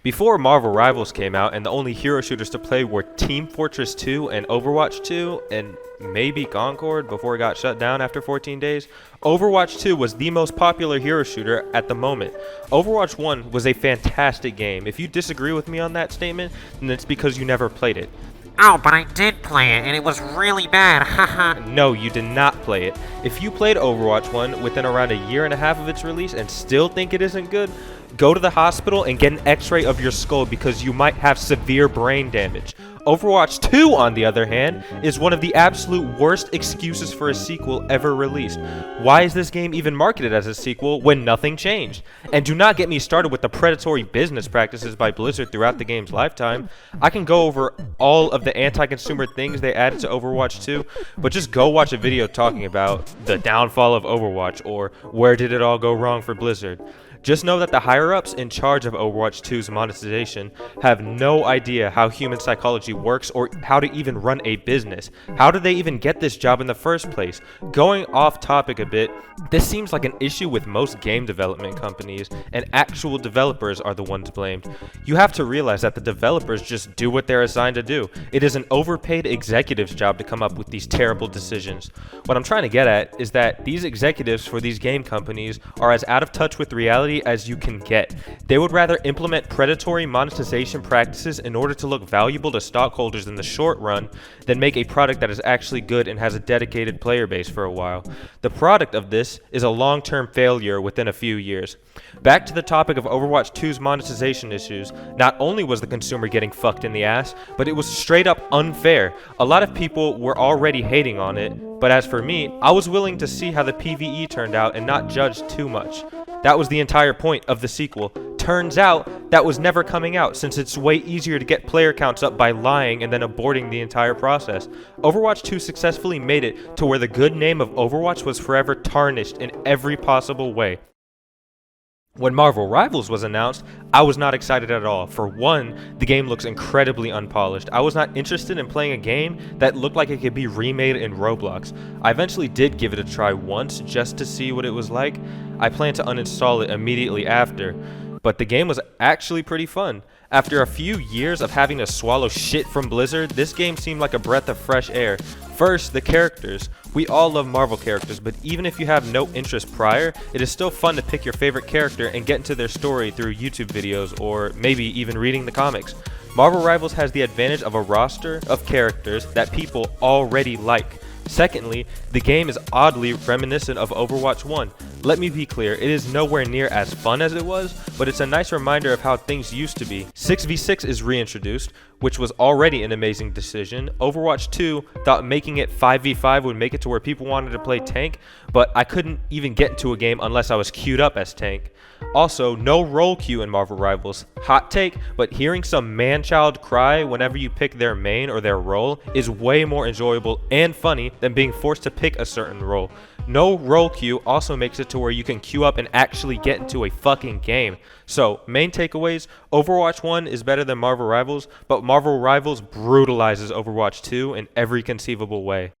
Before Marvel Rivals came out and the only hero shooters to play were Team Fortress 2 and Overwatch 2 and maybe Concord before it got shut down after 14 days, Overwatch 2 was the most popular hero shooter at the moment. Overwatch 1 was a fantastic game. If you disagree with me on that statement, then it's because you never played it. Oh, but I did play it, and it was really bad, haha. No, you did not play it. If you played Overwatch 1 within around a year and a half of its release and still think it isn't good, go to the hospital and get an x-ray of your skull because you might have severe brain damage. Overwatch 2, on the other hand, is one of the absolute worst excuses for a sequel ever released. Why is this game even marketed as a sequel when nothing changed? And do not get me started with the predatory business practices by Blizzard throughout the game's lifetime. I can go over all of the anti-consumer things they added to Overwatch 2, but just go watch a video talking about the downfall of Overwatch or where did it all go wrong for Blizzard. Just know that the higher-ups in charge of Overwatch 2's monetization have no idea how human psychology works or how to even run a business. How did they even get this job in the first place? Going off topic a bit, this seems like an issue with most game development companies, and actual developers are the ones blamed. You have to realize that the developers just do what they're assigned to do. It is an overpaid executive's job to come up with these terrible decisions. What I'm trying to get at is that these executives for these game companies are as out of touch with reality as you can get. They would rather implement predatory monetization practices in order to look valuable to stockholders in the short run than make a product that is actually good and has a dedicated player base for a while. The product of this is a long-term failure within a few years. Back to the topic of Overwatch 2's monetization issues, not only was the consumer getting fucked in the ass, but it was straight up unfair. A lot of people were already hating on it, but as for me, I was willing to see how the PvE turned out and not judge too much. That was the entire point of the sequel. Turns out that was never coming out since it's way easier to get player counts up by lying and then aborting the entire process. Overwatch 2 successfully made it to where the good name of Overwatch was forever tarnished in every possible way. When Marvel Rivals was announced, I was not excited at all. For one, the game looks incredibly unpolished. I was not interested in playing a game that looked like it could be remade in Roblox. I eventually did give it a try once just to see what it was like. I plan to uninstall it immediately after, but the game was actually pretty fun. After a few years of having to swallow shit from Blizzard, this game seemed like a breath of fresh air. First, the characters. We all love Marvel characters, but even if you have no interest prior, it is still fun to pick your favorite character and get into their story through YouTube videos or maybe even reading the comics. Marvel Rivals has the advantage of a roster of characters that people already like. Secondly, the game is oddly reminiscent of Overwatch 1. Let me be clear, it is nowhere near as fun as it was, but it's a nice reminder of how things used to be. 6v6 is reintroduced, which was already an amazing decision. Overwatch 2 thought making it 5v5 would make it to where people wanted to play tank, but I couldn't even get into a game unless I was queued up as tank. Also, no role queue in Marvel Rivals. Hot take, but hearing some man-child cry whenever you pick their main or their role is way more enjoyable and funny than being forced to pick a certain role. No role queue also makes it to where you can queue up and actually get into a fucking game. So, main takeaways, Overwatch 1 is better than Marvel Rivals, but Marvel Rivals brutalizes Overwatch 2 in every conceivable way.